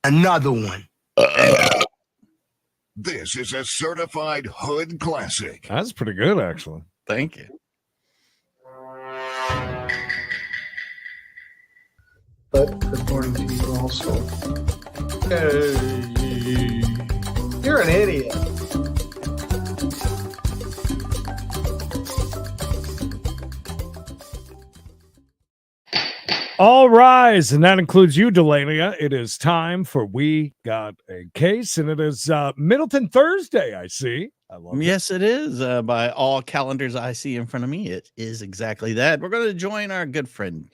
Another one. This is a certified hood classic. That's pretty good, actually. Thank you. But good morning to you also. You're an idiot. All rise, and that includes you, Delania. It is time for We Got a Case, and it is Middleton Thursday, I see. I love it. Yes, it is. By all calendars I see in front of me, it is exactly that. We're going to join our good friend,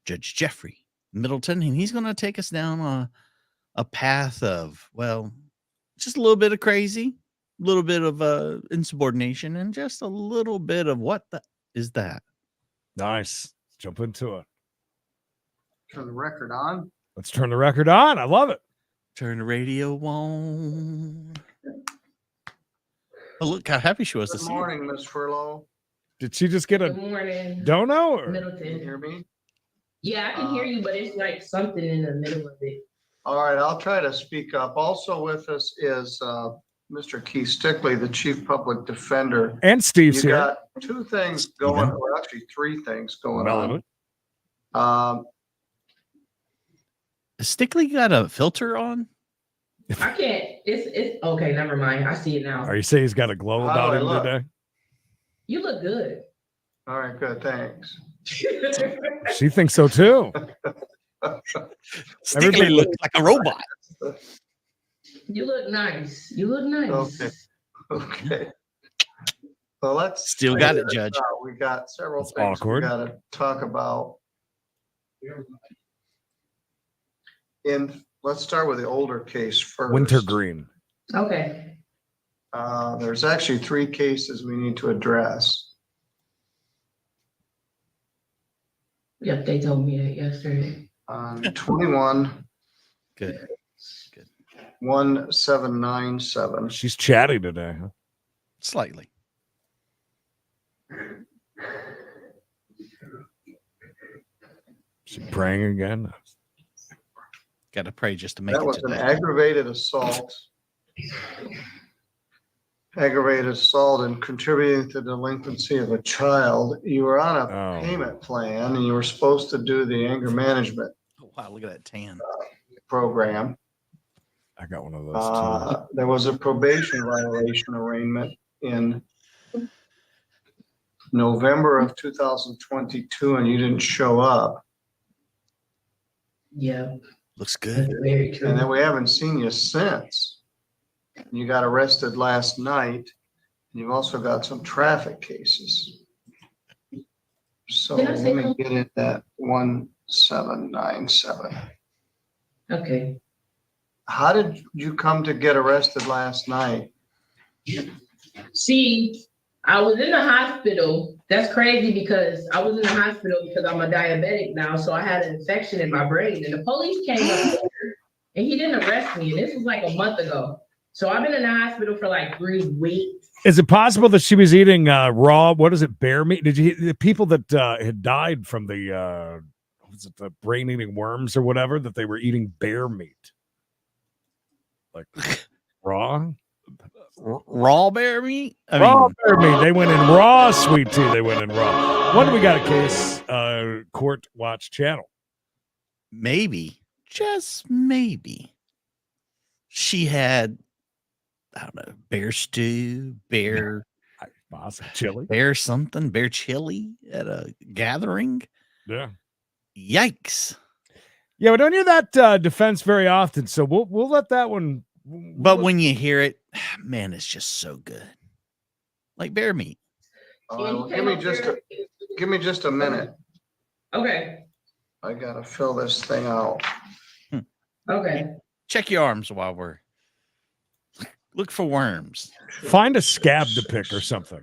Judge Jeffrey Middleton, and he's going to take us down a path of, well, just a little bit of crazy, a little bit of insubordination, and just a little bit of what is that? Nice. Let's jump into it. Turn the record on. Let's turn the record on. I love it. Turn the radio on. Oh, look how happy she was to see Good morning, Miss Furlow. Did she just get a Good morning, dono? Or? Can you Middleton. hear me? Yeah, I can hear you, but it's like something in the middle of it. All right, I'll try to speak up. Also with us is Mr. Keith Stickley, the Chief Public Defender. And Steve's You here. got two things going, or actually three things going on. Has Stickley got a filter on? I can't. It's okay. Never mind. I see it now. Are you saying he's got a glow How about do I him look? today? You look good. All right, good, thanks. She thinks so too. Stickley Everybody looks like a robot. You look nice. You look nice. Okay. Well, let's Still got it, Judge. We got several It's things awkward. we got to talk about. Let's start with the older case first. Wintergreen. Okay. There's actually three cases we need to address. Yep, they told me that yesterday. 21 Good. 1797. She's chatty today. Huh? Slightly. She praying again. Got to pray just to make That it was an today. aggravated assault. Aggravated assault and contributing to delinquency of a child. You were on a Oh. payment plan and you were supposed to do the anger management Oh, wow, look at that tan. program. I got one of those too. There was a probation violation arraignment in November of 2022 and you didn't show up. Yeah, Looks that's good. very true. And then we haven't seen you since. You got arrested last night. And you've also got some traffic cases. So Can I say let me get in that 1797. Okay. How did you come to get arrested last night? See, I was in the hospital. That's crazy because I was in the hospital because I'm a diabetic now. So I had an infection in my brain and the police came up here and he didn't arrest me. And this was like a month ago. So I've been in the hospital for like 3 weeks. Is it possible that she was eating raw? What is it? Bear meat? Did you the people that had died from the was it the brain-eating worms or whatever that they were eating bear meat, like raw? Raw bear meat? I Raw mean, bear meat. They went in raw, sweet tea. They went in raw. When do we got a case? Court Watch Channel. maybe, just maybe, she had, I don't know, bear stew, bear Awesome. Chili. something, bear chili at a gathering. Yeah. Yikes. Yeah, we don't hear that defense very often, so we'll let that one. But when you hear it, man, it's just so good. Like bear meat. All right, well, give me just a minute. Okay. I gotta fill this thing out. Okay. Check your arms while we're look for worms. Find a scab to pick or something.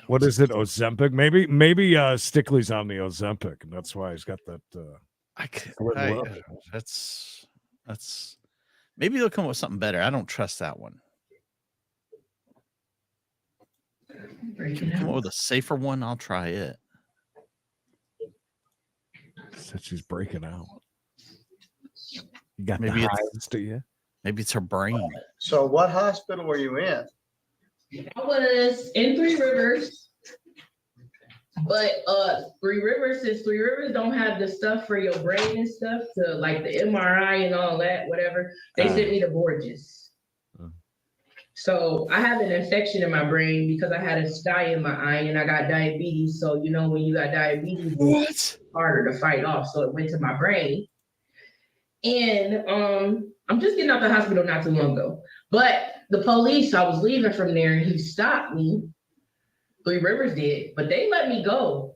What is it? Ozempic? Maybe Stickley's on the Ozempic, and that's why he's got that. That's maybe they'll come up with something better. I don't trust that one. Breaking Come up out. with a safer one. I'll try it. Said she's breaking out. You got Maybe the it's- hives, do you? Maybe it's her brain. So what hospital were you in? I was in Three Rivers, but Three Rivers, since Three Rivers don't have the stuff for your brain and stuff, to like the MRI and all that, whatever, they sent me to Borges. So I have an infection in my brain because I had a sty in my eye and I got diabetes. So you know when you got diabetes, it's harder to fight off. So it went to my brain. And I'm just getting out the hospital not too long ago. But the police, I was leaving from there and he stopped me. Three Rivers did, but they let me go.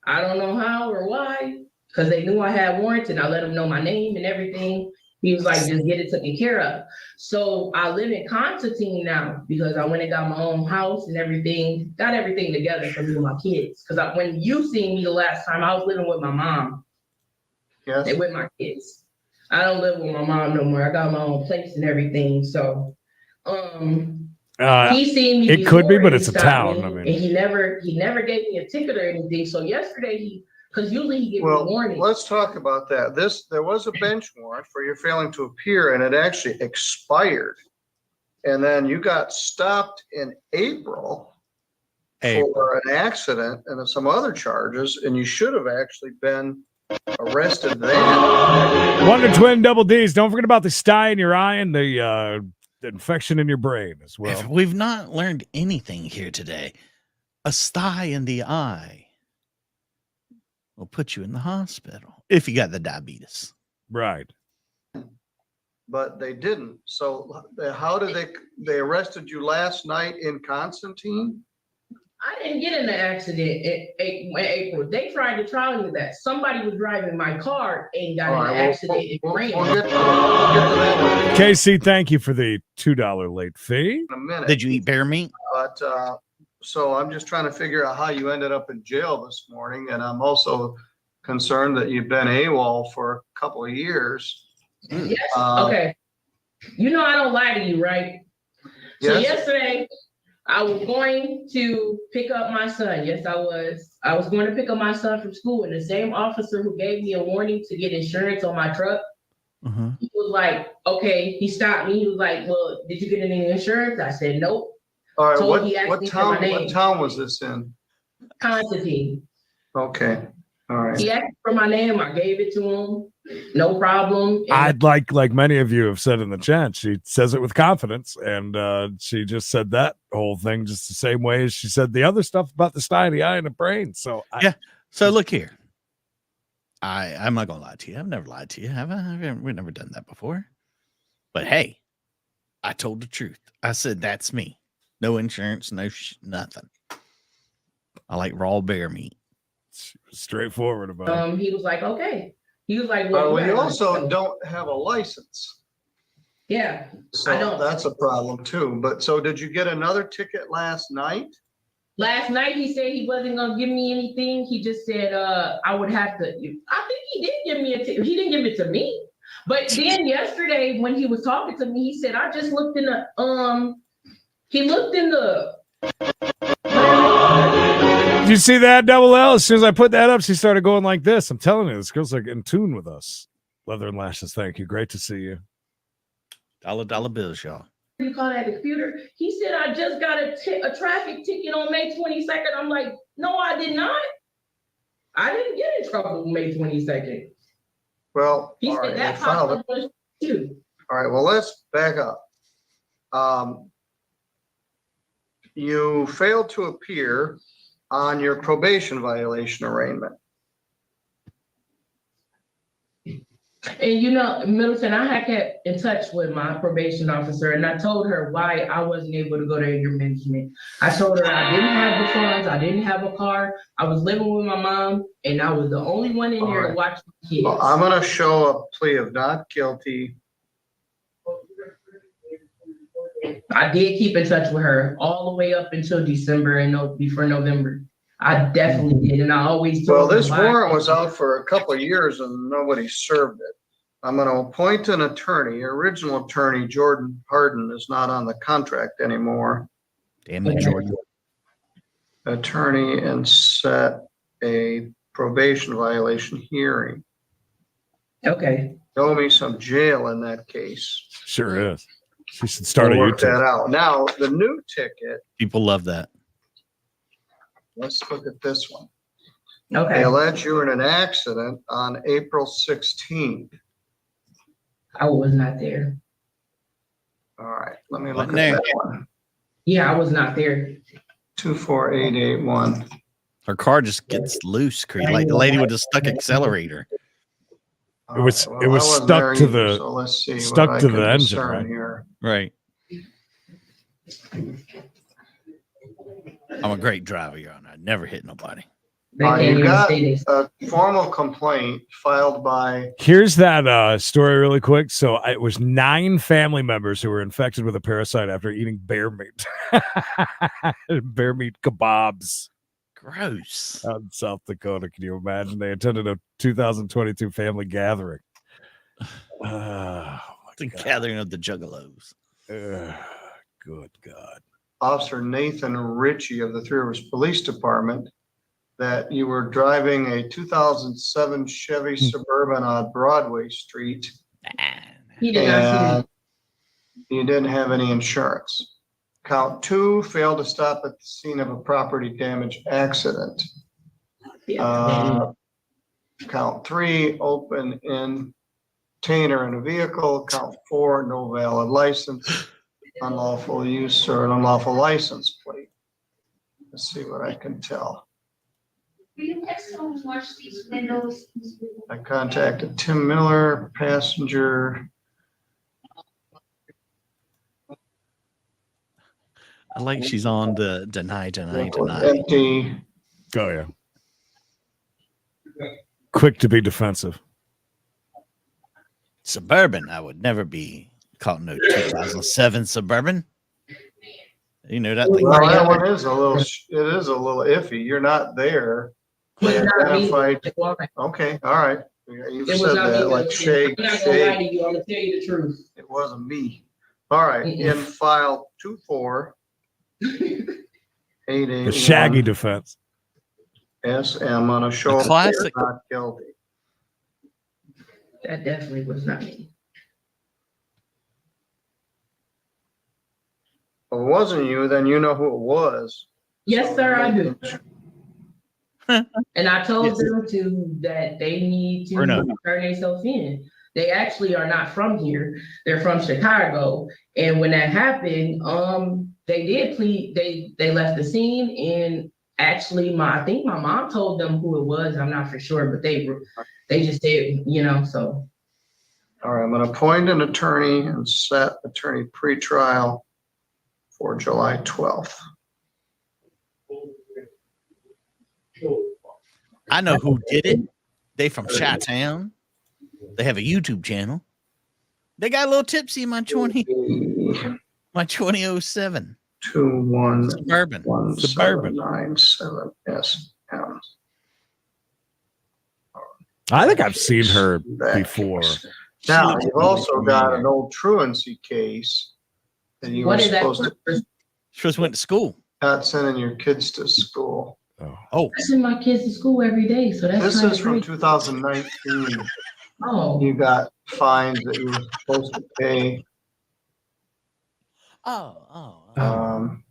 I don't know how or why, because they knew I had warrants and I let them know my name and everything. He was like, just get it taken care of. So I live in Constantine now because I went and got my own house and everything, got everything together for me and my kids. Because when you seen me the last time, I was living with my mom Yes. and with my kids. I don't live with my mom no more. I got my own place and everything. So he seen me. It could be, before but and it's a stopped town. me, I mean, and he never gave me a ticket or anything. So yesterday because usually he gives me a Well, warning. let's talk about that. There was a bench warrant for your failing to appear and it actually expired. And then you got stopped in April for an accident and some other charges, and you should have actually been arrested then. Wonder Twin Double D's. Don't forget about the sty in your eye and the infection in your brain as well. If we've not learned anything here today, a sty in the eye will put you in the hospital if you got the diabetes. Right. But they didn't. So how did they arrested you last night in Constantine? I didn't get in the accident in April. They tried to trial me that. Somebody was driving my car and got in an accident and ran. We'll get to that one KC, thank you for the $2 late fee. in a minute. Did you eat bear meat? But so I'm just trying to figure out how you ended up in jail this morning. And I'm also concerned that you've been AWOL for a couple of years. Yes, okay. You know I don't lie to you, right? So Yes. yesterday, I was going to pick up my son. Yes, I was. I was going to pick up my son from school, and the same officer who gave me a warning to get insurance on my truck, he was like, okay, he stopped me. He was like, well, did you get any insurance? I said, nope. All right, So he asked what me for my town, name. what town was this in? Constantine. Okay, all right. He asked for my name. I gave it to him. No problem. And I'd like many of you have said in the chat, she says it with confidence, and she just said that whole thing just the same way as she said the other stuff about the sty, the eye, and the brain. So So look here. I'm not gonna lie to you. I've never lied to you, have I? We've never done that before. But hey, I told the truth. I said that's me. No insurance, nothing. I like raw bear meat. she was straightforward about it. he was like, okay. He was like, well, Well, you have also a- don't have a license. Yeah. So don't. that's a problem too. But so did you get another ticket last night? Last night he said he wasn't gonna give me anything. He just said I would have to. I think he did give me a ticket. He didn't give it to me. But then yesterday when he was talking to me, he said I just looked in the He looked in the. Did you see that, Double L? As soon as I put that up, she started going like this. I'm telling you, this girl's like in tune with us. Leather and Lashes, thank you. Great to see you. Dollar bills, y'all. You call that the computer? He said I just got a traffic ticket on May 22nd. I'm like, no, I did not. I didn't get in trouble May 22nd. Well, He all said right, that they filed it. was too. All right, well, let's back up. You failed to appear on your probation violation arraignment. And you know, Middleton, I had kept in touch with my probation officer and I told her why I wasn't able to go to anger management. I told her I didn't have the funds, I didn't have a car, I was living with my mom, and I was the only one in there to watch my kids. Well, I'm gonna show a plea of not guilty. I did keep in touch with her all the way up until December and before November. I definitely did, and I always told Well, her this why. warrant was out for a couple of years and nobody served it. I'm gonna appoint an attorney. Your original attorney, Jordan Harden, is not on the contract anymore. Damn it, Jordan. attorney and set a probation violation hearing. Okay. Owe me some jail in that case. Sure is. She should start a We'll work YouTube. that out. Now, the new ticket, People love that. let's look at this one. They Okay. allege you were in an accident on April 16th. I was not there. All right, let me look Wasn't at there. that one. Yeah, I was not there. 24881. Her car just gets loose, Creed. Like the lady with the stuck accelerator. It was- All it was I wasn't stuck there to either, the- so let's see what stuck I to can the engine, discern right? here. Right. I'm a great driver, Your Honor. I never hit nobody. They can't You even got say this. a formal complaint filed by, Here's that story really quick. So it was 9 family members who were infected with a parasite after eating bear meat. Bear meat kebabs Gross. out in South Dakota. Can you imagine? They attended a 2022 family gathering. Oh, my The God. gathering of the juggalos. Good God. Officer Nathan Ritchie of the Three Rivers Police Department, that you were driving a 2007 Chevy Suburban on Broadway Street He did not see and you didn't have any insurance. Count 2, failed to stop at the scene of a property damage accident. me. Count 3, open container in a vehicle. Count 4, no valid license, unlawful use or an unlawful license plate. Let's see what I can tell. Will you text someone watch these windows? I contacted Tim Miller, passenger. I like she's on the deny. Empty. Oh, yeah. Quick to be defensive. Suburban. I would never be caught in no 2007 Suburban. You know that thing. Well, that one is a little, it is a little iffy. You're not there. They It was not me. identified, okay, all right. You It was said not me. that like shade, I'm not gonna lie shade. to you. I'm gonna tell you the truth. It wasn't me. All right, in file 2488. The shaggy defense. SM on a show. The classic. Not guilty. That definitely was not me. If it wasn't you, then you know who it was. Yes, sir, I do. And I told Yes. them that they need to Or no. turn themselves in. They actually are not from here. They're from Chicago. And when that happened, they did plead, they left the scene, and actually I think my mom told them who it was. I'm not for sure, but they just said, so. All right, I'm gonna appoint an attorney and set attorney pretrial for July 12th. I know who did it. They from Chi-Town. They have a YouTube channel. They got a little tipsy in my 2007 Suburban. 21197 SM. I think I've seen her before. Now, you've also got an old truancy case that you were What is that? supposed to She just went to school. not sending your kids to school. Oh, I send my kids to school every day, so that's This kind is of from great. 2019. Oh, You got fines that you were supposed to pay. oh. Um,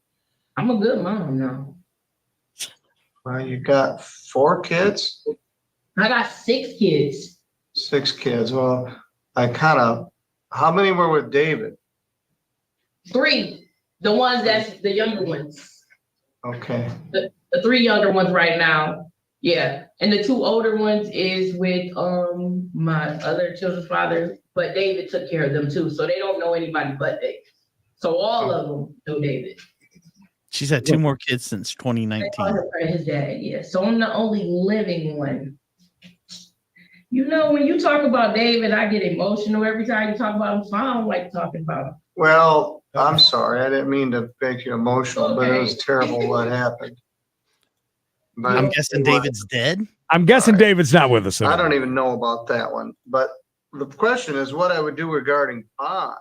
I'm a good mom now. well, you got 4 kids, I got 6 kids. 6 kids. Well, how many were with David? 3, the ones that's the younger ones. Okay. The 3 younger ones right now. Yeah. And the 2 older ones is with my other children's father, but David took care of them too. So they don't know anybody but David. So all of them know David. She's had 2 more kids since They call 2019. her his dad, yeah. So I'm the only living one. When you talk about David, I get emotional every time you talk about him. So I don't like talking about him. Well, I'm sorry. I didn't mean to make you emotional, but it was Okay. terrible what happened. But I'm guessing David's dead. I'm guessing All right. David's not with us I anymore. don't even know about that one, but the question is what I would do regarding bond.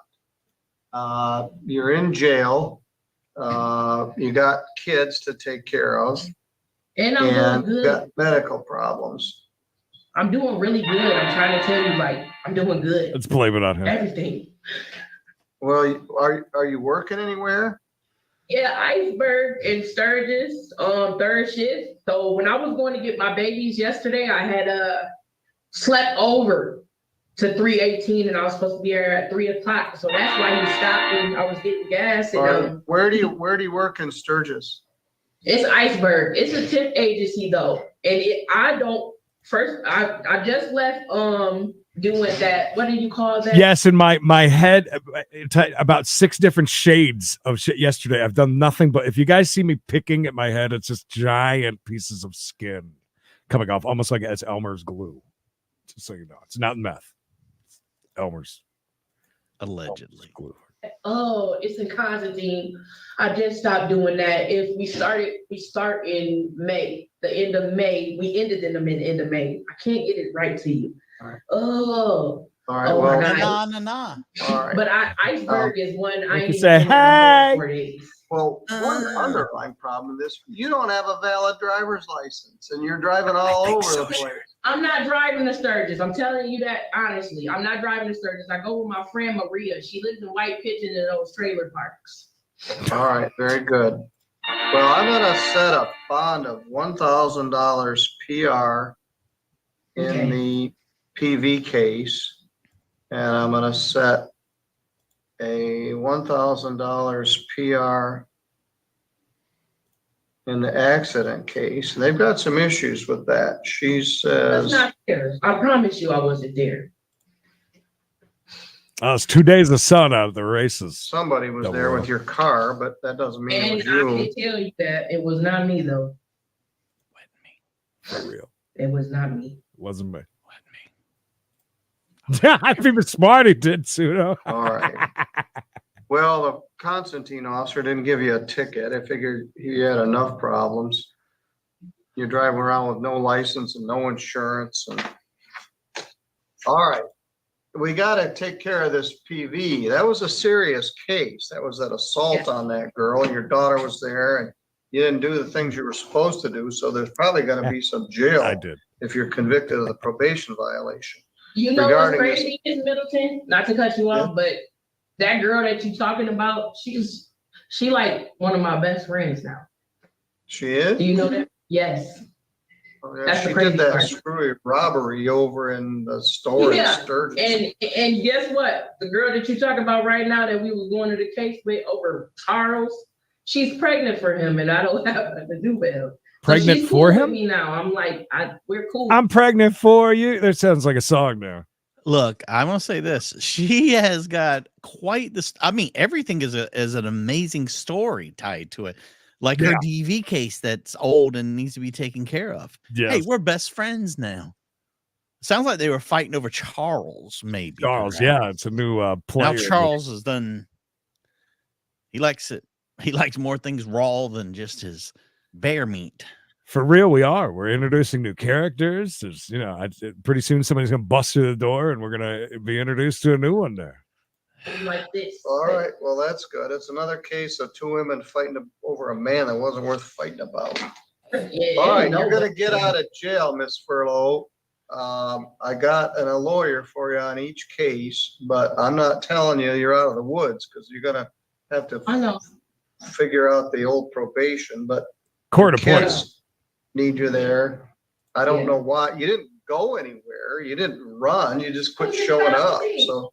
You're in jail. You got kids to take care of, And I'm and doing you good. got medical problems. I'm doing really good. I'm trying to tell you, like, I'm doing good. Let's blame it on him. Everything. Well, are you working anywhere? Yeah, Iceberg and Sturgis, third shift. So when I was going to get my babies yesterday, I had slept over to 3:18, and I was supposed to be there at 3 o'clock. So that's why he stopped me. I was getting gas, and Where do you work in Sturgis? it's Iceberg. It's a temp agency though, and I just left doing that. What do you call that? Yes, in my head, about 6 different shades of shit yesterday. I've done nothing but, if you guys see me picking at my head, it's just giant pieces of skin coming off, almost like it's Elmer's glue. Just so you know, it's not meth. It's Elmer's Allegedly. glue. Oh, it's in Constantine. I just stopped doing that. If we start in May, the end of May. We ended in the end of May. I can't get it right to you. All right. Oh. All right. Oh, Well, my Nah, God. nah, nah. all right. But Iceberg is one I You ain't can say, even been there "Hey." 4 days. Well, one underlying problem of this, you don't have a valid driver's license, and you're driving all over the place. I'm not driving to Sturgis. I'm telling you that honestly. I'm not driving to Sturgis. I go with my friend Maria. She lives in White Pigeon in those trailer parks. All right, very good. Well, I'm gonna set a bond of $1,000 PR in Okay. the PV case, and I'm gonna set a $1,000 PR in the accident case. And they've got some issues with that. She That's says, not fair. I promise you I wasn't there. It's 2 days of sun out of the races. somebody was Don't there worry. with your car, but that doesn't mean it And was I you. can tell you that it was not me though. For real. It was not me. It wasn't me. I'm even smart. He did, Pseudo. All right. Well, the Constantine officer didn't give you a ticket. I figured he had enough problems. You're driving around with no license and no insurance and. All right. We gotta take care of this PV. That was a serious case. That was that assault on that girl. Your daughter was there and you didn't do the things you were supposed to do, so there's probably gonna be some jail I did. if you're convicted of the probation violation. You know what's Regarding this- crazy is Middleton? Not to cut you off, but that girl that you're talking about, she like one of my best friends now. She is? Do you know that? Yes. Oh, yeah, That's the she crazy did that part. screwy robbery over in the store in Yeah, Sturgis. And guess what? The girl that you're talking about right now that we was going to the case with over Charles, she's pregnant for him, and I don't have nothing to do with him. So Pregnant she's for cool with him? Me now. I'm like, we're cool. I'm pregnant for you. That sounds like a song now. Look, I want to say this. She has got quite this. I mean, everything is an amazing story tied to it. Like her DV case that's old and needs to be taken care of. Yes. Hey, we're best friends now. Sounds like they were fighting over Charles, maybe. Charles, perhaps. yeah, it's a new player. Now Charles has done. He likes it. He likes more things raw than just his bear meat. For real, we are. We're introducing new characters. There's, pretty soon somebody's gonna bust through the door, and we're gonna be introduced to a new one there. Like this. All right, well, that's good. It's another case of 2 women fighting over a man that wasn't worth fighting about. Yeah, All right, no you're gonna way. get out of jail, Miss Furlow. I got a lawyer for you on each case, but I'm not telling you you're out of the woods because you're gonna have to I know. figure out the old probation, but Court appointed. kids need you there. I don't Yeah. know why. You didn't go anywhere. You didn't run. You just quit Well, showing that's up. me. So,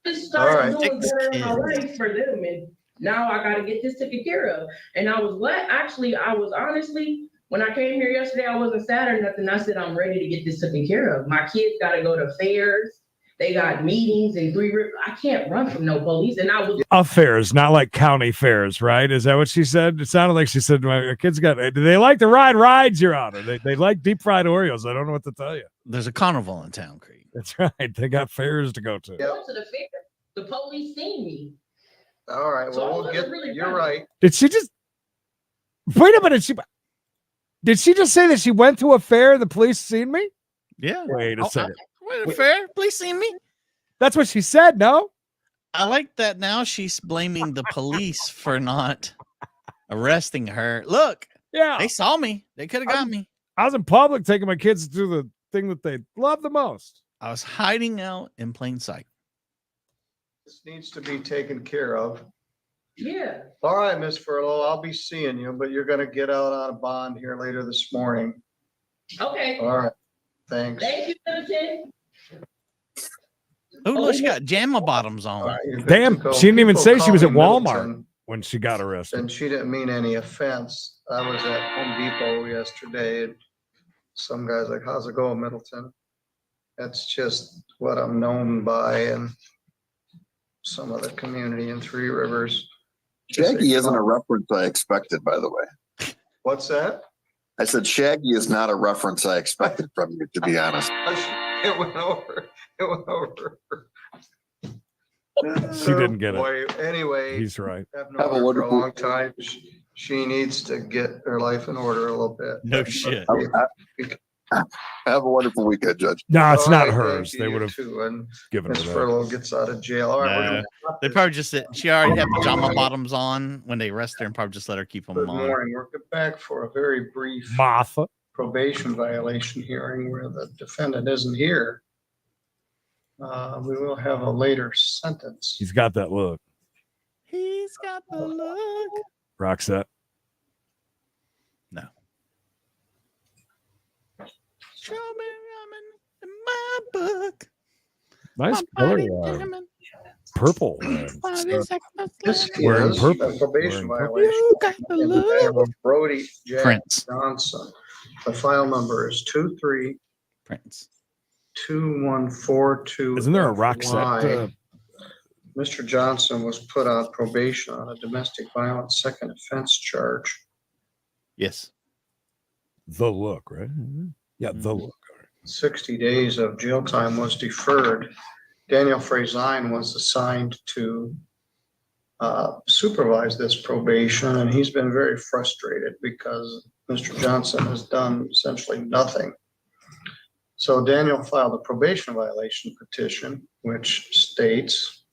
Just All right. started doing Six better in my kids. life for them, and now I got to get this taken care of. And I was glad. Actually, I was honestly, when I came here yesterday, I wasn't sad or nothing. I said I'm ready to get this taken care of. My kids got to go to fairs. They got meetings in Three Rivers. I can't run from no police. And I was Affairs, not like county fairs, right? Is that what she said? It sounded like she said, "My kids got. Do they like to ride rides, Your Honor? They like deep fried Oreos. I don't know what to tell you." There's a carnival in town, Creed. That's right. They got fairs to go to. Yep. going to the fair. The police seen me. all right, So I well, we'll wasn't get, really you're running. right. Did she just wait a minute? Did she just say that she went to a fair and the police seen me? Yeah. Wait a second. Wait, fair. Please see me. That's what she said. No. I like that now she's blaming the police for not arresting her. Look, Yeah. they saw me. They could have got me. I was in public taking my kids to do the thing that they love the most. I was hiding out in plain sight. This needs to be taken care of. Yeah. All right, Miss Furlow, I'll be seeing you, but you're gonna get out on a bond here later this morning. Okay. All right, thanks. Thank you, Middleton. Oh, look, she got JAMA bottoms All on. right, you're good Damn, to go. she didn't even People say she call was me at Walmart Middleton, when she got arrested. and she didn't mean any offense. I was at Home Depot yesterday, and some guy's like, "How's it going, Middleton?" That's just what I'm known by, and some of the community in Three Rivers. Shaggy isn't a reference I expected, by the way. What's that? I said Shaggy is not a reference I expected from you, to be honest. It went over. It went over. She didn't get it. Boy, anyway, He's right. I've Have known a her for a wonderful- long time. She needs to get her life in order a little bit. No shit. Have a wonderful weekend, Judge. No, it's All not right, hers. thank They you, would have too, and given Miss her that. Furlow gets out of jail. All right, we're Nah. gonna stop They this. probably just said she already had pajama bottoms on when they arrested her and probably just let her keep them Good on. morning. We're back for a very brief Martha. probation violation hearing where the defendant isn't here. We will have a later sentence. He's got that look. He's got the look. Roxette. No. Show me ramen in my book. Nice My body color. jamming. Purple. Body seconds This Wearing is purple. a probation Wearing purple. violation. You got the in the name look. of Brody Jack Prince. Johnson. The file number is 23 Prince. 2142. Isn't there a Roxette? Mr. Johnson was put on probation on a domestic violence second offense charge. Yes. The look, right? Yeah, the Mhm. look. 60 days of jail time was deferred. Daniel Frazine was assigned to supervise this probation, and he's been very frustrated because Mr. Johnson has done essentially nothing. So Daniel filed a probation violation petition, which states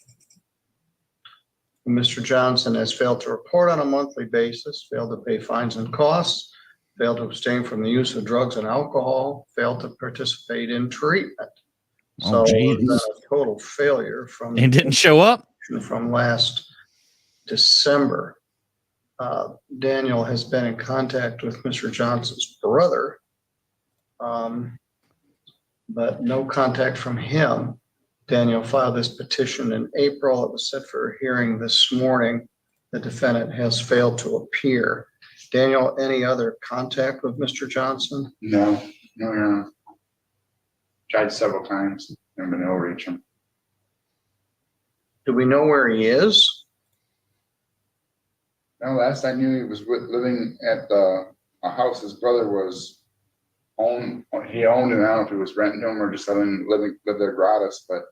Mr. Johnson has failed to report on a monthly basis, failed to pay fines and costs, failed to abstain from the use of drugs and alcohol, failed to participate in treatment. Oh, So geez. it's been a total failure from And didn't show up. last December. Daniel has been in contact with Mr. Johnson's brother, but no contact from him. Daniel filed this petition in April. It was set for a hearing this morning. The defendant has failed to appear. Daniel, any other contact with Mr. Johnson? No. Tried several times, never been able to reach him. Do we know where he is? No, last I knew he was living at a house his brother was he owned, and I don't know if he was renting to him or just live there gratis, but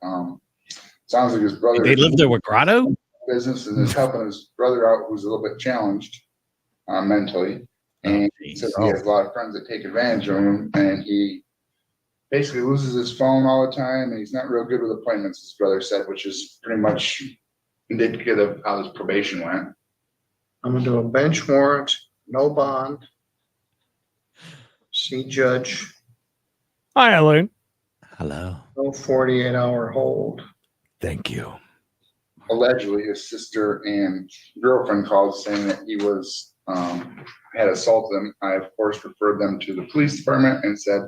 sounds like his brother. They lived there with Grotto? Business and is helping his brother out who's a little bit challenged mentally. And he says he has a lot of friends that take advantage of him, and he basically loses his phone all the time, and he's not real good with appointments, his brother said, which is pretty much indicative of how his probation went. I'm gonna do a bench warrant, no bond. See judge, Hi, Eileen. Hello. no 48-hour hold. Thank you. Allegedly, his sister and girlfriend called saying that he was had assaulted them. I, of course, referred them to the police department and said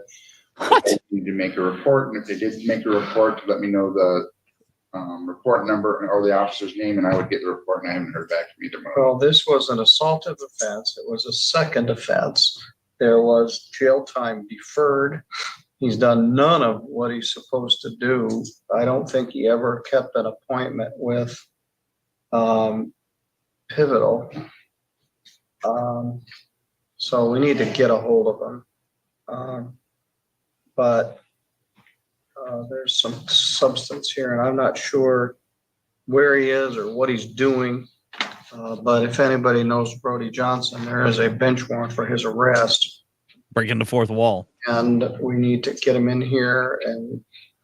What? they need to make a report. And if they did make a report, to let me know the report number or the officer's name, and I would get the report. And I haven't heard back from either one. Well, this was an assaultive offense. It was a second offense. There was jail time deferred. He's done none of what he's supposed to do. I don't think he ever kept an appointment with Pivotal. So we need to get a hold of him. But there's some substance here, and I'm not sure where he is or what he's doing. But if anybody knows Brody Johnson, there is a bench warrant for his arrest. Breaking the fourth wall. And we need to get him in here and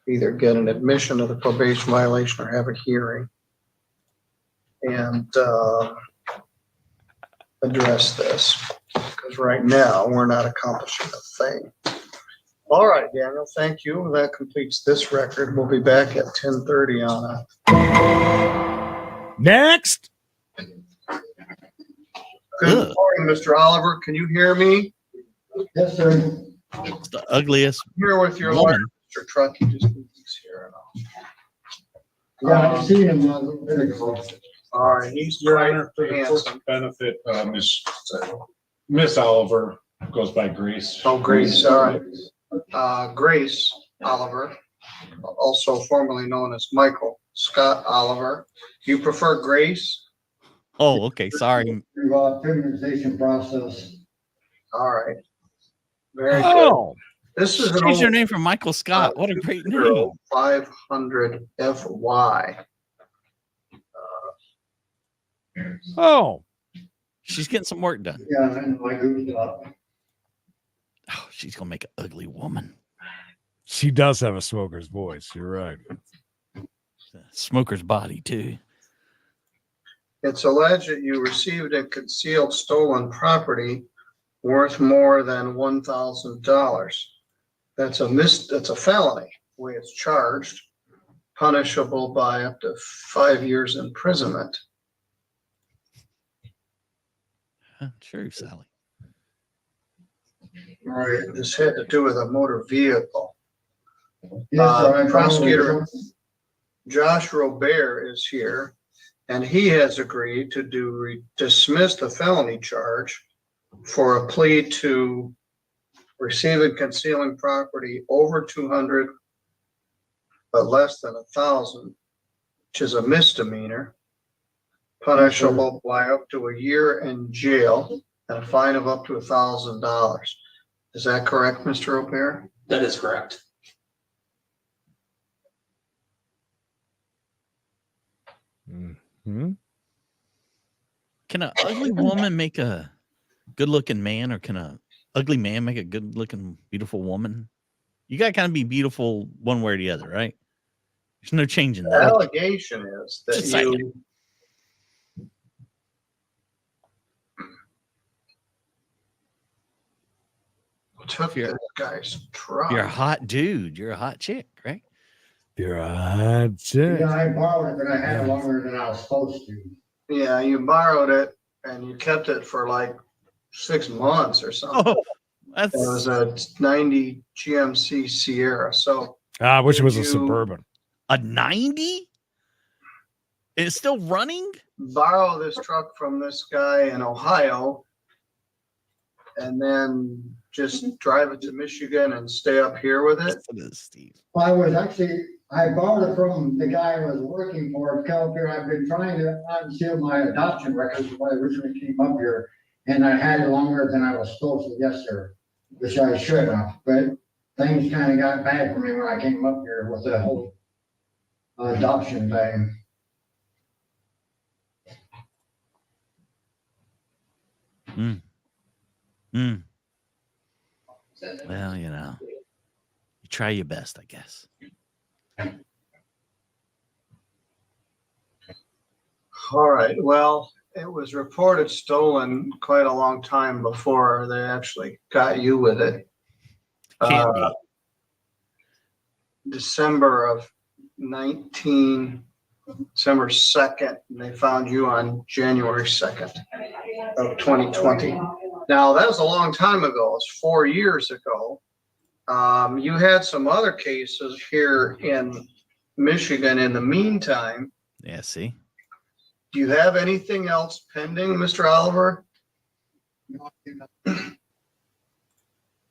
either get an admission of the probation violation or have a hearing. And address this, because right now, we're not accomplishing a thing. All right, Daniel, thank you. That completes this record. We'll be back at 10:30 on Next. Good morning, Mr. Oliver. Can you hear me? Yes, sir. It's the ugliest Here with your woman. lawyer, Mr. Truckee, just move this here. Yeah, I see him a little bit ago. All right, he's Your trying Honor, for the handsome. first benefit, Miss Oliver goes by Grace. Oh, Grace, all right. Grace Oliver, also formerly known as Michael Scott Oliver. Do you prefer Grace? Oh, okay. Sorry. Through criminalization process. All right. Very good. Oh, This is an Change your old name from Michael Scott. What a great name. 500 FY. oh. She's getting some work done. Yeah, and like, Oh, she's gonna make an ugly woman. She does have a smoker's voice. You're right. Smoker's body too. It's alleged that you received and concealed stolen property worth more than $1,000. That's a felony, the way it's charged, punishable by up to 5 years imprisonment. True, Sally. Right. This had to do with a motor vehicle. yes, sir. Prosecutor Josh Robert is here, and he has agreed to dismiss the felony charge for a plea to receiving concealing property over 200, but less than 1,000, which is a misdemeanor, punishable by up to a year in jail and a fine of up to $1,000. Is that correct, Mr. Robert? That is correct. Hmm? Can an ugly woman make a good-looking man, or can a ugly man make a good-looking, beautiful woman? You gotta kind of be beautiful one way or the other, right? There's no changing The that. allegation is that Just saying. you took You're- this guy's truck. You're a hot dude. You're a hot chick, right? You're a chick. Yeah, I borrowed it, but I had it longer than I was supposed to. Yeah, you borrowed it and you kept it for like 6 months or something. Oh, that's It was a 90 GMC Sierra. So I wish it was a You- Suburban. a 90. It's still running. borrow this truck from this guy in Ohio and then just drive it to Michigan and stay up here with it. It is, Steve. I borrowed it from the guy I was working for. Come up here, I've been trying to unseal my adoption records when I originally came up here. And I had it longer than I was supposed to, yes, sir, which I should have, but things kind of got bad for me when I came up here with the whole adoption thing. Well, you try your best, I guess. All right, well, it was reported stolen quite a long time before they actually got you with it. Can't be. December 2nd, and they found you on January 2nd of 2020. Now, that was a long time ago. It's 4 years ago. You had some other cases here in Michigan in the meantime. Yeah, see? Do you have anything else pending, Mr. Oliver? Do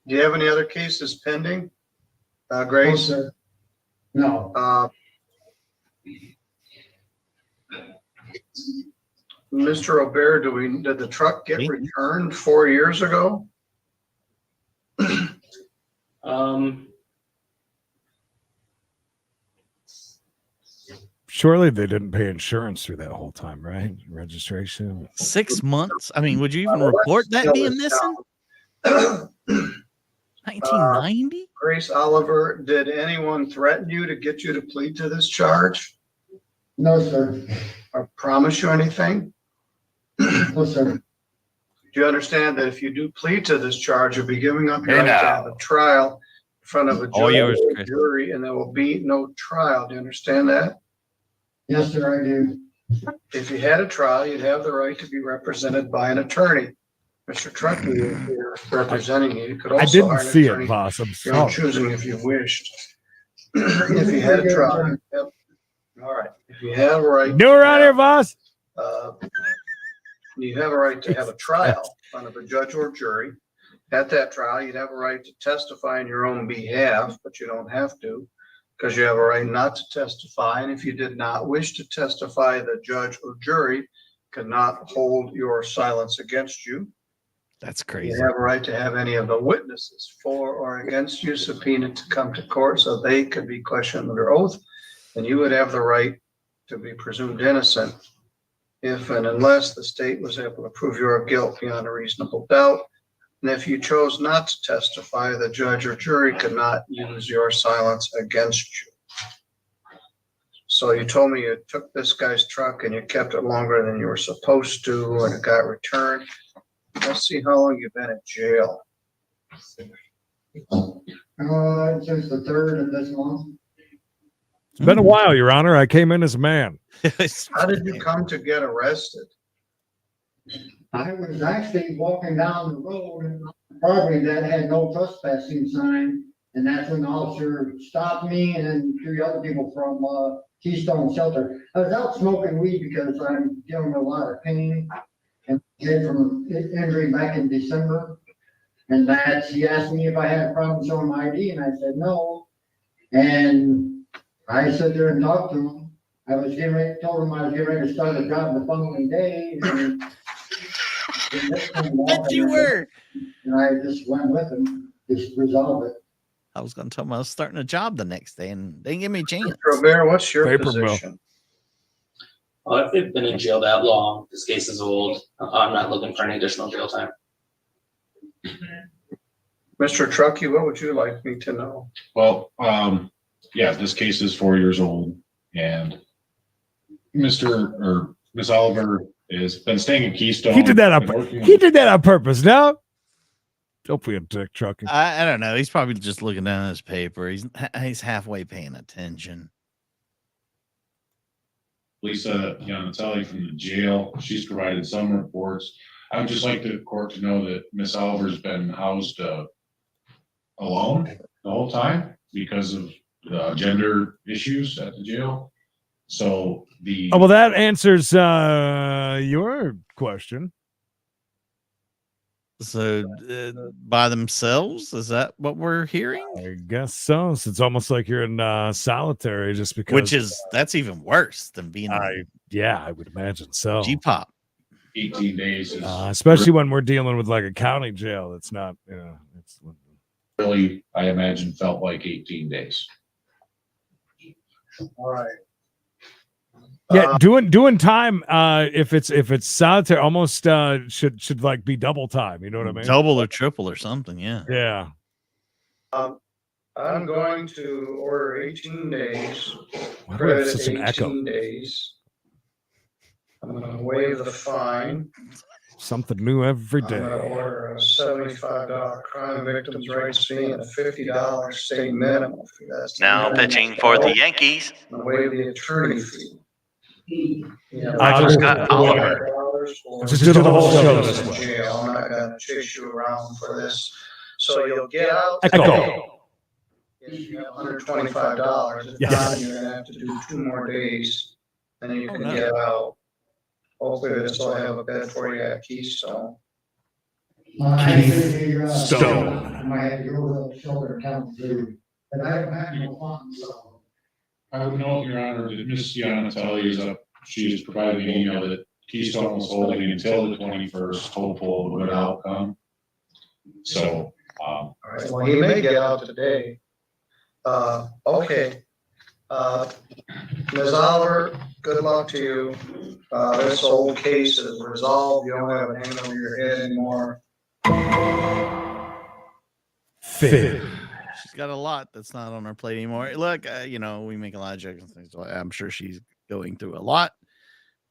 you have any other cases pending? Grace? No, Mr. Robert, did the truck get Me? returned 4 years ago? Surely they didn't pay insurance through that whole time, right? Registration. 6 months. I mean, would you even report that being missing? 1990? Grace Oliver, did anyone threaten you to get you to plead to this charge no, sir. or promise you anything? No, sir. Do you understand that if you do plead to this charge, you'll be giving up your Hey, right to now. have a trial in front of a All judge yours, or Chris. jury, and there will be no trial. Do you understand that? Yes, sir, I do. If you had a trial, you'd have the right to be represented by an attorney. Mr. Truckee is here representing you. You could I also didn't hire an see it, attorney boss. I'm your own sorry. choosing if you wished. If you had a trial, yep. All right. If you have a right. New around here, boss. You have a right to have a trial in front of a judge or jury. At that trial, you'd have a right to testify on your own behalf, but you don't have to, because you have a right not to testify. And if you did not wish to testify, the judge or jury could not hold your silence against you. That's You crazy. have a right to have any of the witnesses for or against you subpoenaed to come to court so they could be questioned under oath. And you would have the right to be presumed innocent if and unless the state was able to prove your guilt beyond a reasonable doubt. And if you chose not to testify, the judge or jury could not use your silence against you. So you told me you took this guy's truck and you kept it longer than you were supposed to, and it got returned. Let's see how long you've been in jail. Since the 3rd of this month. It's been a while, Your Honor. I came in as a man. How did you come to get arrested? I was actually walking down the road and property that had no trespassing sign. And that's when the officer stopped me and then 3 other people from Keystone Shelter. I was out smoking weed because I'm dealing with a lot of pain and had from injury back in December. And he asked me if I had a problem showing my ID, and I said no. And I sat there and talked to him. I was told him I was getting ready to start a job the following day. And Bet you were. And I just went with him, just resolve it. I was going to tell him I was starting a job the next day, and they didn't give me a chance. Robert, what's your Paper mill. position? Well, if they've been in jail that long, this case is old. I'm not looking for any additional jail time. Mr. Truckee, what would you like me to know? Well, yeah, this case is 4 years old, and Miss Oliver has been staying in Keystone. He did that on been working He did that on purpose. No, don't be a dick, Truckee. I don't know. He's probably just looking down at his paper. He's halfway paying attention. Lisa Yanatelli from the jail. She's provided some reports. I would just like the court to know that Miss Oliver's been housed alone the whole time because of gender issues at the jail. So Oh, well, that answers your question. So by themselves, is that what we're hearing? I guess so. So it's almost like you're in solitary, just because. Which is that's even worse than being yeah, I would imagine so. G-pop. 18 days is Especially when we're dealing with like a county jail. It's not, it's really, I imagine, felt like 18 days. All right. Yeah, doing time. If it's solitary, almost should like be double time. You know what I mean? Double or triple or something. Yeah. Yeah. I'm going to order 18 days. Why do I have Credit such an 18 echo? days. I'm going to waive the fine. Something new every I'm going to day. order a $75 crime victims' rights fee and a $50 state minimum fee. That's Now pitching for the Yankees, I'm going to waive the attorney fee. Michael Scott Oliver. Just do the whole show this way. Jail. I'm not going to chase you around for this. So you'll get out. Echo. You have $125. If Yes. not, you're gonna have to do 2 more days, and then you can no. get out. Hopefully this will have a bed for you at Keystone. Stone. I might have to go to the shelter account too, but I don't have no funds, so. I would note, Your Honor, that Ms. Yanatelli is up. She has provided an email that Keystone was holding until the 21st, hopeful of a good outcome. So, All right, well, he may get out today. Okay. Ms. Oliver, good luck to you. This old case is resolved. You don't have it hanging over your head anymore. Fit. She's got a lot that's not on her plate anymore. Look, we make a lot of jokes and things. So I'm sure she's going through a lot,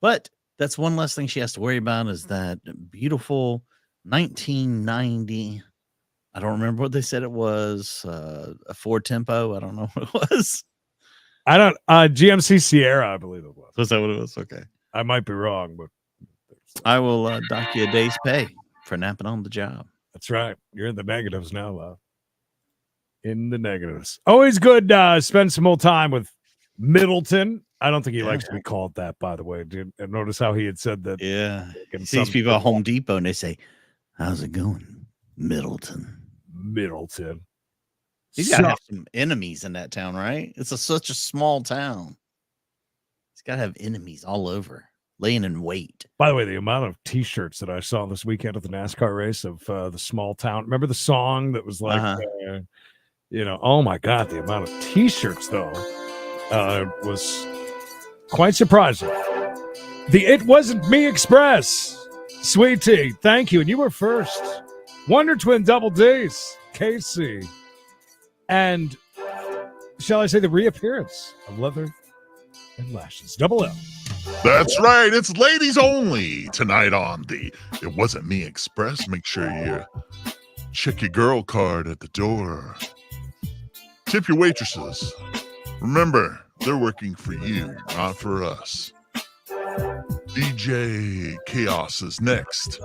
but that's one less thing she has to worry about is that beautiful 1990. I don't remember what they said it was. A Ford Tempo. I don't know what it was. I don't. GMC Sierra, I believe it was. Was that what it was? Okay. I might be wrong, but I will dock you a day's pay for napping on the job. that's right. You're in the negatives now, love. In the negatives. Always good. Spend some more time with Middleton. I don't think he likes to be called that, by the way. Did you notice how he had said that? Yeah. in See these some- people at Home Depot and they say, "How's it going, Middleton?" Middleton. He's got to have some enemies in that town, right? It's such a small town. He's got to have enemies all over, laying in wait. By the way, the amount of T-shirts that I saw this weekend at the NASCAR race of the small town. Remember the song that was like, oh my God, the amount of T-shirts though was quite surprising. The It Wasn't Me Express, Sweet Tea, thank you, and you were first. Wonder Twin Double D's, Casey, and shall I say the reappearance of Leather and Lashes, Double L. That's right. It's ladies only tonight on the It Wasn't Me Express. Make sure you check your girl card at the door. Tip your waitresses. Remember, they're working for you, not for us. DJ Chaos is next.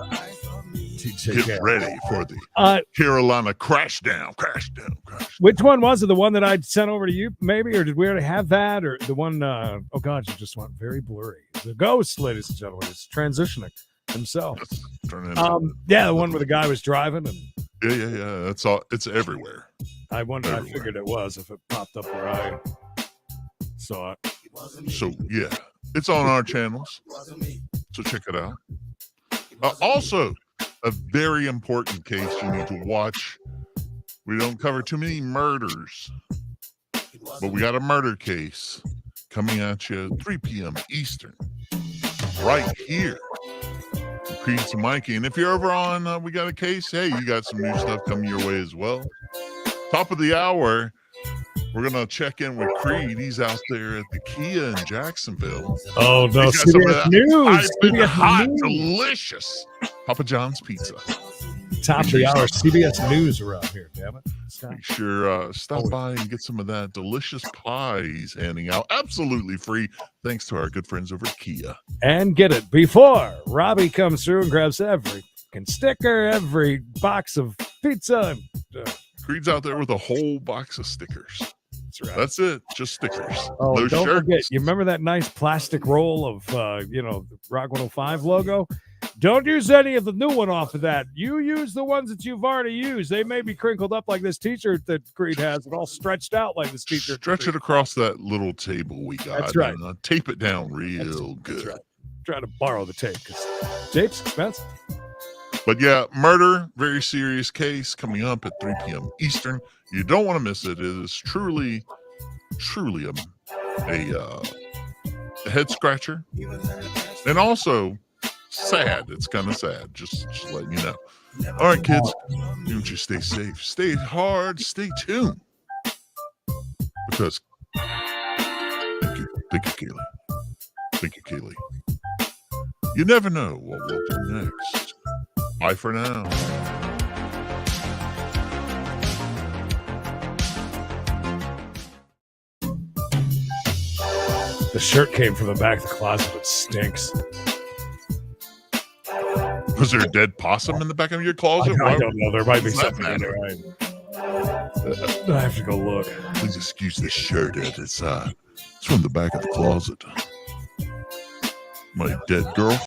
Get ready for the Carolina crash down. Which one was it? The one that I sent over to you, maybe? Or did we already have that? Or the one, oh God, you just went very blurry. The ghost, ladies and gentlemen, is transitioning himself. Yeah, the one where the guy was driving. And Yeah. That's all. It's everywhere. I wonder, I figured it was if it popped up where I saw it. So, yeah, it's on our channels. So check it out. Also, a very important case you need to watch. We don't cover too many murders, but we got a murder case coming at you at 3 p.m. Eastern, right here. Creedence and Mikey. And if you're over on We Got a Case, hey, you got some new stuff coming your way as well. Top of the hour, we're going to check in with Creed. He's out there at the Kia in Jacksonville. Oh, no, CBS News. CBS hot, News. delicious Papa John's pizza. Top of the hour, CBS News around here, damn it. Make sure stop by and get some of that delicious pie he's handing out absolutely free, thanks to our good friends over at Kia. And get it before Robbie comes through and grabs every sticker, every box of pizza. Creed's out there with a whole box of stickers. That's right. That's it. Just stickers. Oh, no don't shirts. forget, you remember that nice plastic roll of, the Rock 105 logo? Don't use any of the new one off of that. You use the ones that you've already used. They may be crinkled up like this t-shirt that Creed has and all stretched out like this t-shirt. Stretch it across that little table we got. That's right. And, tape it down real good. That's right. Trying to borrow the tape because tape's expensive. But yeah, murder, very serious case coming up at 3 p.m. Eastern. You don't want to miss it. It is truly a head scratcher. And also sad. It's kind of sad. Just letting you know. All right, kids. You just stay safe. Stay hard. Stay tuned. Because thank you, Kaylee. Thank you, Kaylee. You never know what we'll do next. Bye for now. The shirt came from the back of the closet. It stinks. Was there a dead possum in the back of your closet? I don't know. There might be Does that something in matter? there. I have to go look. Please excuse this shirt, Ed. It's from the back of the closet. My dead girl.